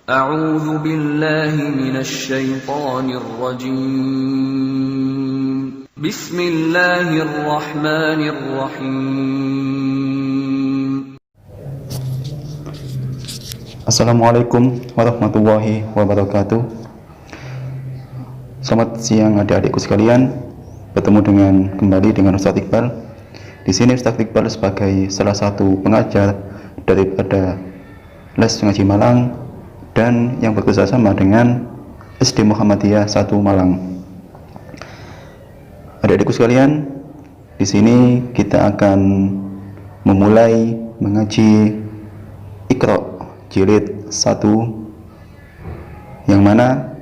أعوذ بالله من الشيطان الرجيم بسم الله الرحمن الرحيم Assalamualaikum warahmatullahi wabarakatuh. Selamat siang adik-adikku sekalian. Bertemu kembali dengan Ustaz Iqbal. Di sini Ustaz Iqbal sebagai salah satu pengajar daripada Les Ngaji Malang dan yang bekerjasama dengan SD Muhammadiyah 1 Malang. Adik-adikku sekalian, di sini kita akan memulai mengaji Iqra jilid 1, yang mana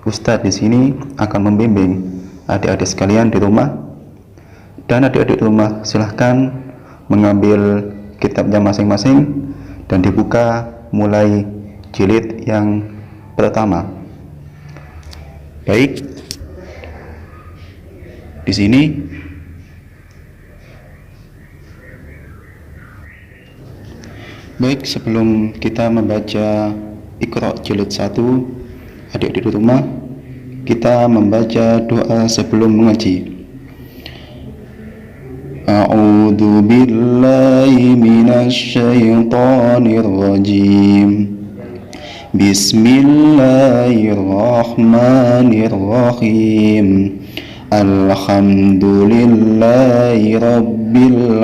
Ustadz di sini akan membimbing adik-adik sekalian di rumah, dan adik-adik di rumah silahkan mengambil kitabnya masing-masing dan dibuka mulai jilid yang pertama. Baik, di sini sebelum kita membaca Iqra jilid 1, adik-adik di rumah, kita membaca doa sebelum mengaji. A'udzu billahi minasy syaithanir rajim. Bismillahirrahmanirrahim. Alhamdulillahi rabbil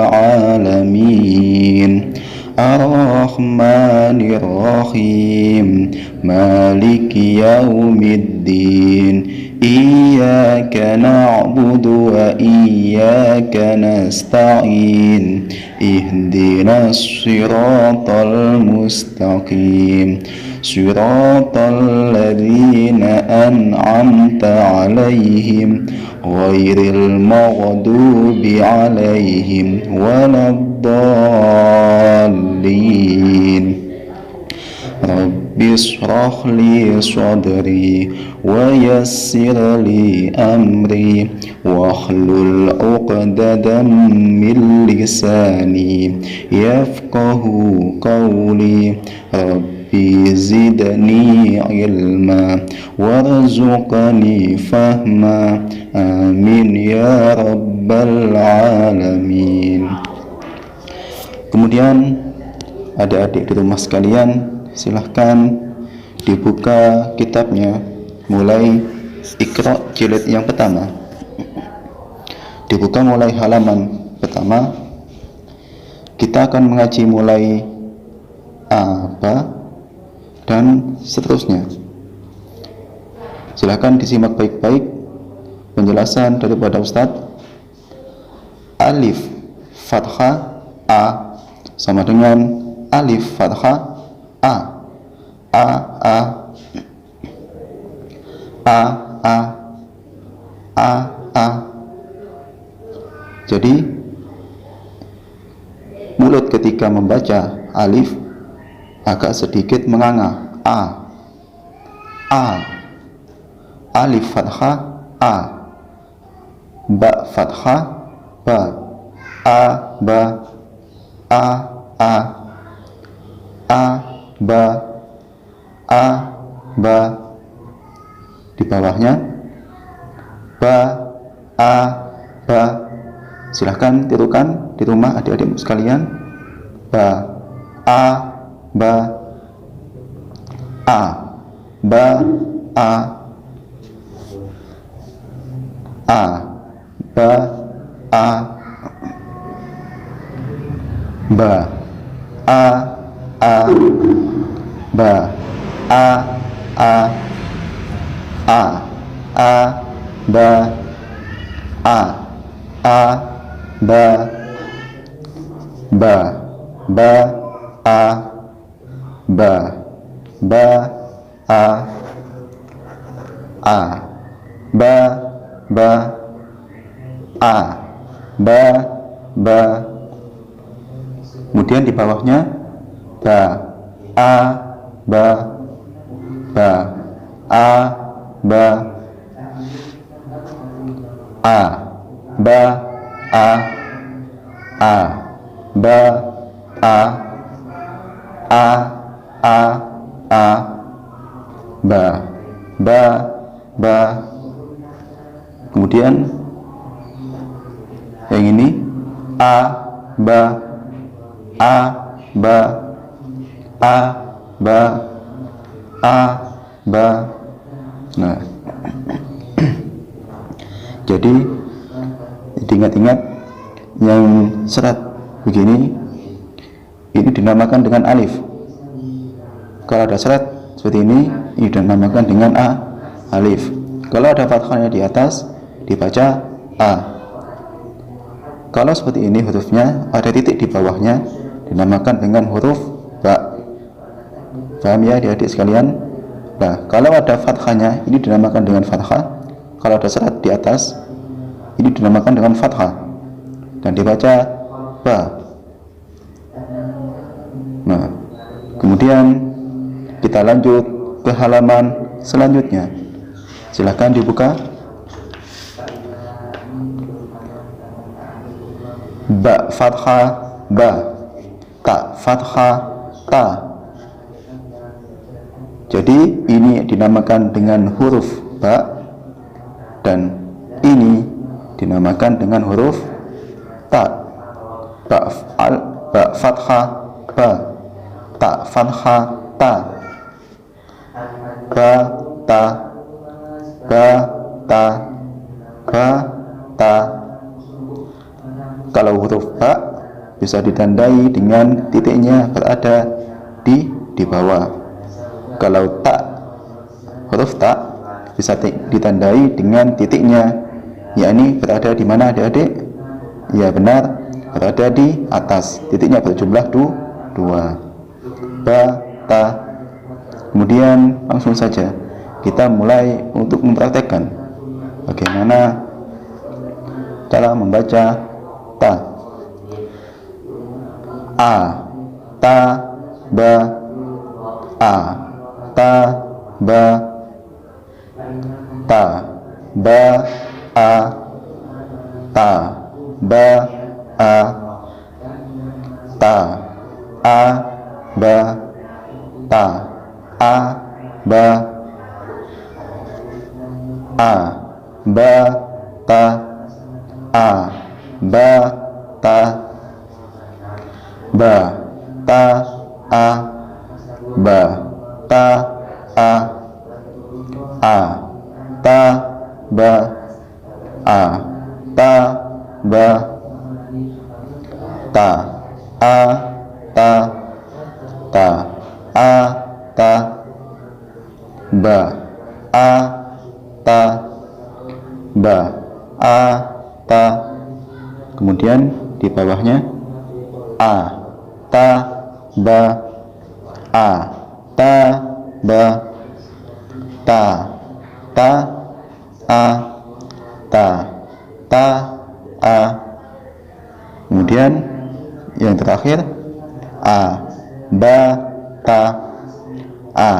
alamin. Ar-Rahmanir-Rahim, Maliki Yaumiddin, Iyyaka na'budu wa iyyaka nasta'in, Ihdinas siratal mustaqim, Siratal ladzina an'amta 'alaihim, ghairil maghdubi 'alaihim waladdallin. Rabbi shrah li sadri wa yassir li amri wahlul 'uqdatam min lisani yafqahu qawli. Rabbi zidni ilma warzuqni fahma. Amin ya rabbal alamin. Kemudian adik-adik di rumah sekalian, silahkan dibuka kitabnya mulai Iqra jilid yang pertama. Dibuka mulai halaman pertama. Kita akan mengaji mulai apa dan seterusnya. Silahkan disimak baik-baik penjelasan daripada Ustadz. Alif fathah A sama dengan alif fathah A. A A A A A A. Jadi mulut ketika membaca alif agak sedikit menganga. A A. Alif fathah A. Ba fathah Ba. A Ba. A A A Ba. A Ba. Di bawahnya Ba A Ba. Silahkan tirukan di rumah adik-adik sekalian. Ba A Ba A Ba A A Ba A Ba A A Ba A A A A Ba A A Ba Ba Ba A Ba Ba A A Ba Ba A Ba Ba. Kemudian di bawahnya Ba A Ba Ba A Ba A Ba A A Ba A A A a, ba, ba, ba. Kemudian yang ini a, ba, a, ba, a, ba, a, ba. Nah, jadi diingat-ingat yang serat begini ini dinamakan dengan alif. Kalau ada serat seperti ini dinamakan dengan alif. Kalau ada fathahnya di atas dibaca a. Kalau seperti ini hurufnya ada titik di bawahnya dinamakan dengan huruf ba. Paham ya adik-adik sekalian? Nah, kalau ada fathahnya ini dinamakan dengan fathah. Kalau ada serat di atas ini dinamakan dengan fathah dan dibaca ba. Nah, kemudian kita lanjut ke halaman selanjutnya. Silahkan dibuka. Ba fathah ba, ta fathah ta. Jadi ini dinamakan dengan huruf ba dan ini dinamakan dengan huruf ta. Ba fathah ba, ta fathah ta, ba ta, ba ta, ba ta. Kalau huruf ba bisa ditandai dengan titiknya berada di bawah. Kalau ta, huruf ta bisa ditandai dengan titiknya, yakni berada di mana adik-adik? Ya benar, berada di atas. Titiknya berjumlah 2. Ba ta. Kemudian langsung saja kita mulai untuk mempraktekkan bagaimana cara membaca ta. A, ta, ba, a, ta, ba, ta, ba, a, ta, ba, a, ta, a, ba, ta, a, ba, a, ba, ta, a, ba, ta, ba, ta, a, ba, ta, a, ta, ba, a, ta, ba, ta, a, ta, ta, a, ta, ba, a, ta, ba, a, ta. Kemudian di bawahnya a, ta, ba, a, ta, ba, ta, ta, a, ta, ta, a. Kemudian yang terakhir a, ba, ta, a,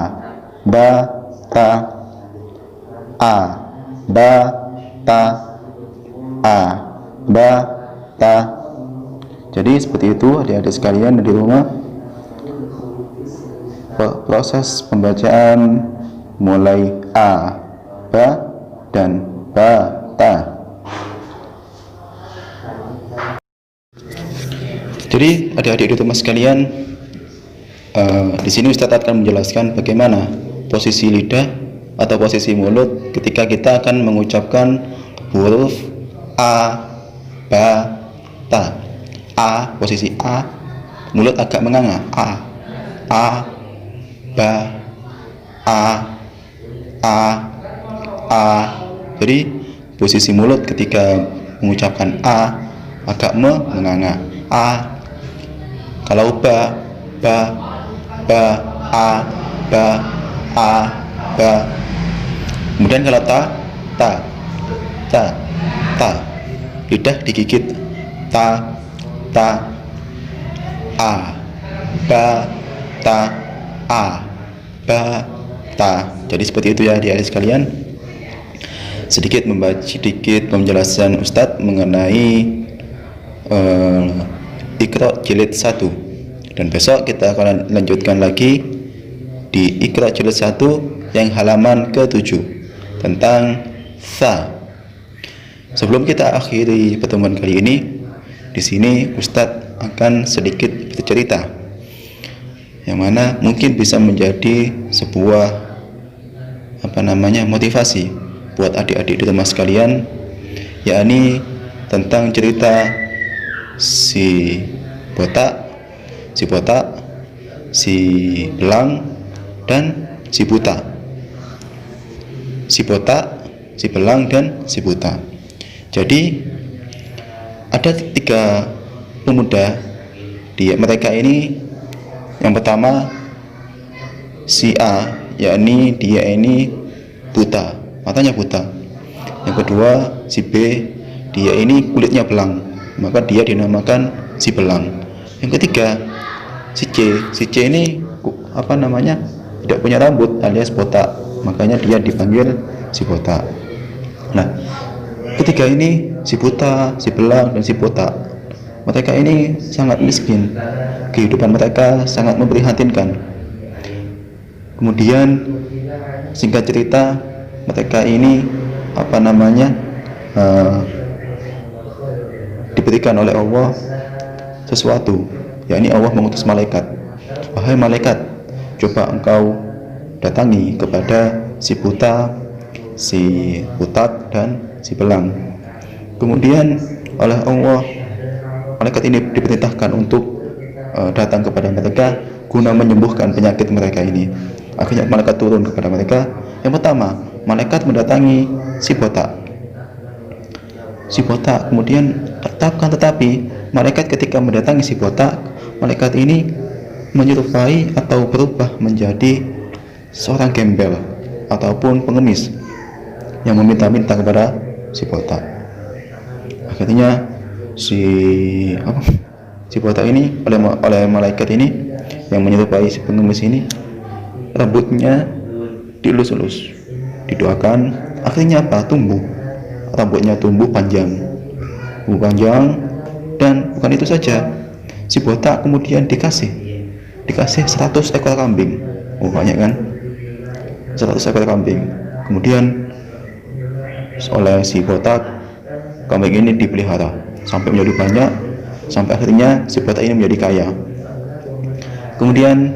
ba, ta, a, ba, ta, a, ba, ta. Jadi seperti itu adik-adik sekalian di rumah. Proses pembacaan mulai a, ba, dan ba, ta. Jadi adik-adik di rumah sekalian, di sini Ustadz akan menjelaskan bagaimana posisi lidah atau posisi mulut ketika kita akan mengucapkan huruf a, ba, ta. A, posisi A, mulut agak menganga. A, ba, a. Jadi posisi mulut ketika mengucapkan A agak menganga. A. Kalau ba, a, ba. Kemudian kalau ta, lidah digigit. Ta, a, ba, ta, a, ba, ta. Jadi seperti itu ya adik-adik sekalian. Sedikit penjelasan Ustadz mengenai Iqra jilid 1. Dan besok kita akan lanjutkan lagi di Iqra jilid 1 yang halaman ke-7 tentang tha. Sebelum kita akhiri pertemuan kali ini, di sini Ustadz akan sedikit bercerita yang mana mungkin bisa menjadi sebuah motivasi buat adik-adik di rumah sekalian, yakni tentang cerita si botak, si belang, dan si buta. Si botak, si belang, dan si buta. Jadi ada 3 pemuda. Mereka ini, yang pertama si A, yakni dia ini buta, matanya buta. Yang kedua si B, dia ini kulitnya belang, maka dia dinamakan si belang. Yang ketiga si C ini tidak punya rambut alias botak, makanya dia dipanggil si botak. Nah, ketiga ini, si buta, si belang, dan si botak, mereka ini sangat miskin. Kehidupan mereka sangat memprihatinkan. Kemudian singkat cerita, mereka ini diberikan oleh Allah sesuatu, yakni Allah mengutus malaikat. Wahai malaikat, coba engkau datangi kepada si buta, si butak, dan si belang. Kemudian oleh Allah, malaikat ini diperintahkan untuk datang kepada mereka guna menyembuhkan penyakit mereka ini. Akhirnya malaikat turun kepada mereka. Yang pertama, malaikat mendatangi si botak. Si botak kemudian tetapi malaikat ketika mendatangi si botak, malaikat ini menyerupai atau berubah menjadi seorang gembel ataupun pengemis yang meminta-minta kepada si botak. Akhirnya si botak ini oleh malaikat ini yang menyerupai si pengemis ini, rambutnya dielus-elus, didoakan, akhirnya rambutnya tumbuh panjang, dan bukan itu saja, si botak kemudian dikasih 100 ekor kambing. Banyak kan, 100 ekor kambing. Kemudian oleh si botak, kambing ini dipelihara sampai menjadi banyak, sampai akhirnya si botak ini menjadi kaya. Kemudian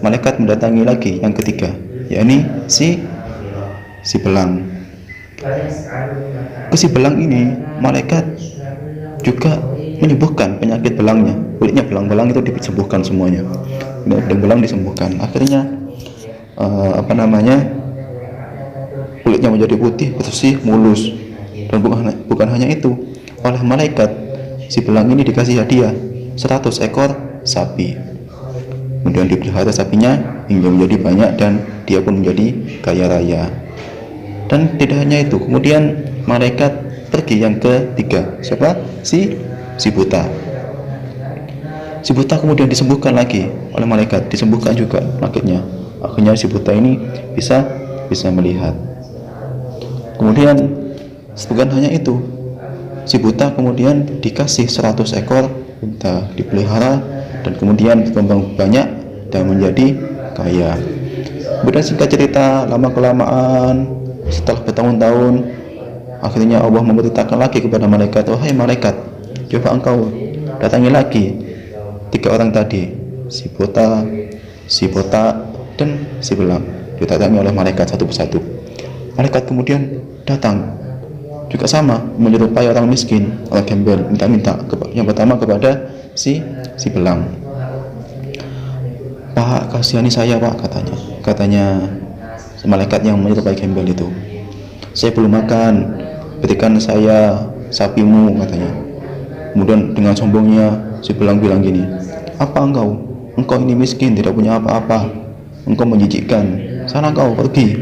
malaikat mendatangi lagi yang ketiga, yakni si belang. Ke si belang ini, malaikat juga menyembuhkan penyakit belangnya. Kulitnya belang itu disembuhkan semuanya, dan belang disembuhkan. Akhirnya kulitnya menjadi putih, bersih, mulus. Dan bukan hanya itu, oleh malaikat si belang ini dikasih hadiah 100 ekor sapi. Kemudian dipelihara sapinya hingga menjadi banyak, dan dia pun menjadi kaya raya. Dan tidak hanya itu, kemudian malaikat pergi yang ketiga. Siapa? Si buta. Si buta kemudian disembuhkan lagi oleh malaikat, disembuhkan juga penyakitnya. Akhirnya si buta ini bisa melihat. Kemudian bukan hanya itu, si buta kemudian dikasih 100 ekor unta, dipelihara, dan kemudian berkembang banyak dan menjadi kaya. Kemudian singkat cerita, lama-kelamaan setelah bertahun-tahun, akhirnya Allah memerintahkan lagi kepada malaikat, wahai malaikat, coba engkau datangi lagi 3 orang tadi, si buta, si botak, dan si belang. Didatangi oleh malaikat satu persatu. Malaikat kemudian datang juga sama, menyerupai orang miskin, orang gembel, minta-minta. Yang pertama kepada si belang. Pak, kasihani saya Pak, katanya malaikat yang menyerupai gembel itu. Saya belum makan, berikan saya sapimu, katanya. Kemudian dengan sombongnya si belang bilang gini, apa engkau ini miskin, tidak punya apa-apa, engkau menjijikkan, sana kau pergi.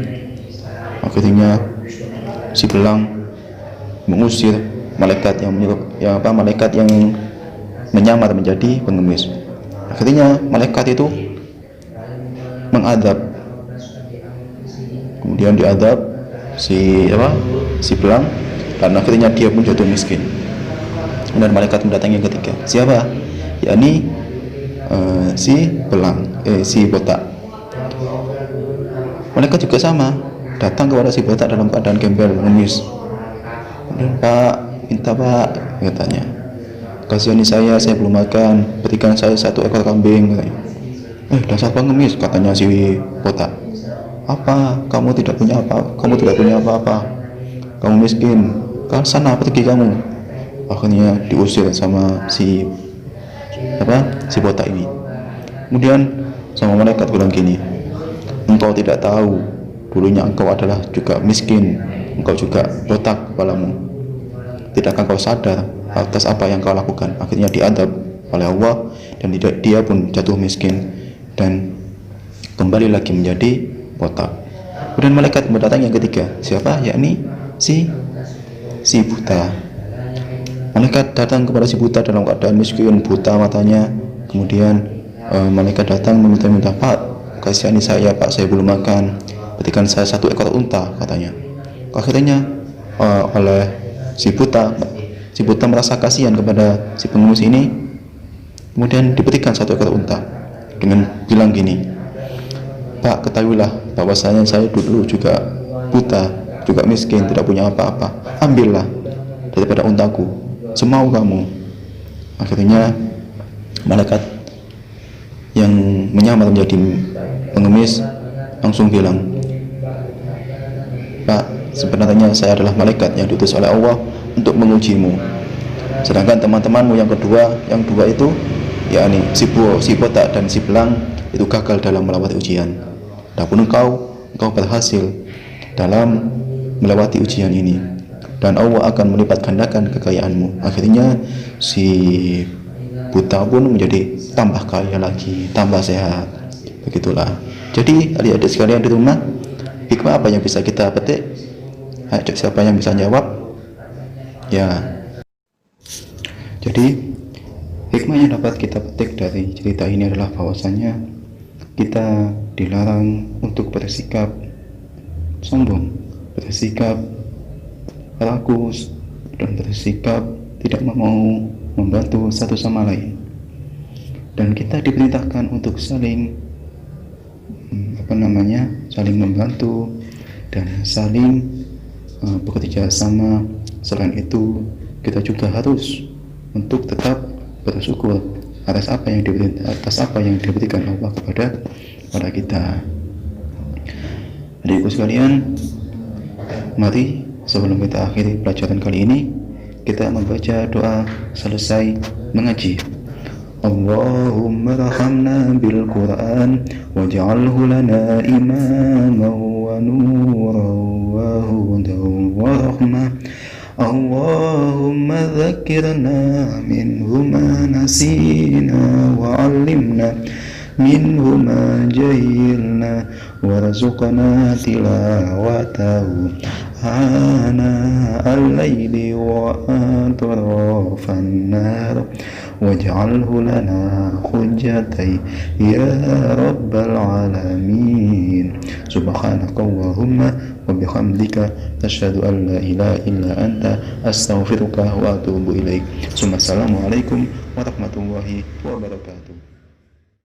Akhirnya si belang mengusir malaikat yang menyamar menjadi pengemis. Akhirnya malaikat itu mengadab, kemudian diadab si belang, dan akhirnya dia pun jatuh miskin. Dan malaikat mendatangi yang ketiga. Siapa? yakni si botak. Malaikat juga sama, datang kepada si botak dalam keadaan gembel, mengemis. Kemudian, Pak, minta Pak, katanya. Kasihani saya belum makan, berikan saya 1 ekor kambing, katanya. Dasar pengemis, katanya si botak. Apa? Kamu tidak punya apa-apa. Kamu miskin. Ke sana pergi kamu. Akhirnya diusir sama si botak ini. Kemudian sama malaikat bilang gini, engkau tidak tahu, dulunya engkau adalah juga miskin, engkau juga botak kepalamu. Tidakkah kau sadar atas apa yang kau lakukan? Akhirnya diadab oleh Allah, dan dia pun jatuh miskin dan kembali lagi menjadi botak. Kemudian malaikat mendatangi yang ketiga, siapa? Yakni si buta. Malaikat datang kepada si buta dalam keadaan miskin, buta matanya. Kemudian malaikat datang meminta, Pak, kasihani saya Pak, saya belum makan, berikan saya 1 ekor unta, katanya. Akhirnya oleh si buta merasa kasihan kepada si pengemis ini, kemudian diberikan 1 ekor unta dengan bilang gini, Pak, ketahuilah bahwasanya saya dulu juga buta, juga miskin, tidak punya apa-apa. Ambillah daripada untaku, semau kamu. Akhirnya malaikat yang menyamar menjadi pengemis langsung bilang, Pak, sebenarnya saya adalah malaikat yang diutus oleh Allah untuk mengujimu. Sedangkan teman-temanmu yang dua itu, yakni si botak dan si belang, itu gagal dalam melewati ujian. Adapun engkau berhasil dalam melewati ujian ini, dan Allah akan melipat gandakan kekayaanmu. Akhirnya si buta pun menjadi tambah kaya lagi, tambah sehat. Begitulah. Jadi adik-adik sekalian di rumah, hikmah apa yang bisa kita petik? Ayo, siapa yang bisa jawab? Ya. Jadi hikmah yang dapat kita petik dari cerita ini adalah bahwasanya kita dilarang untuk bersikap sombong, bersikap rakus, dan bersikap tidak mau membantu satu sama lain. Dan kita diperintahkan untuk saling membantu dan saling bekerja sama. Selain itu, kita juga harus untuk tetap bersyukur atas apa yang diberikan Allah kepada kita. Adikku sekalian, mari sebelum kita akhiri pelajaran kali ini, kita membaca doa selesai mengaji. Allahumma rahamna bil Qur'an waj'alhu lana imaman wa nuran wa hudan wa rahmah. Allahumma dhakkirna minhu ma nasina wa 'allimna minhu ma jahilna warzuqna tilawatahu ana al-laili wa atrafan nar waj'alhu lana hujjatai ya rabbal alamin. Subhanakallahumma wa bihamdika asyhadu an la ilaha illa anta astaghfiruka wa atubu ilaik. Assalamualaikum warahmatullahi wabarakatuh.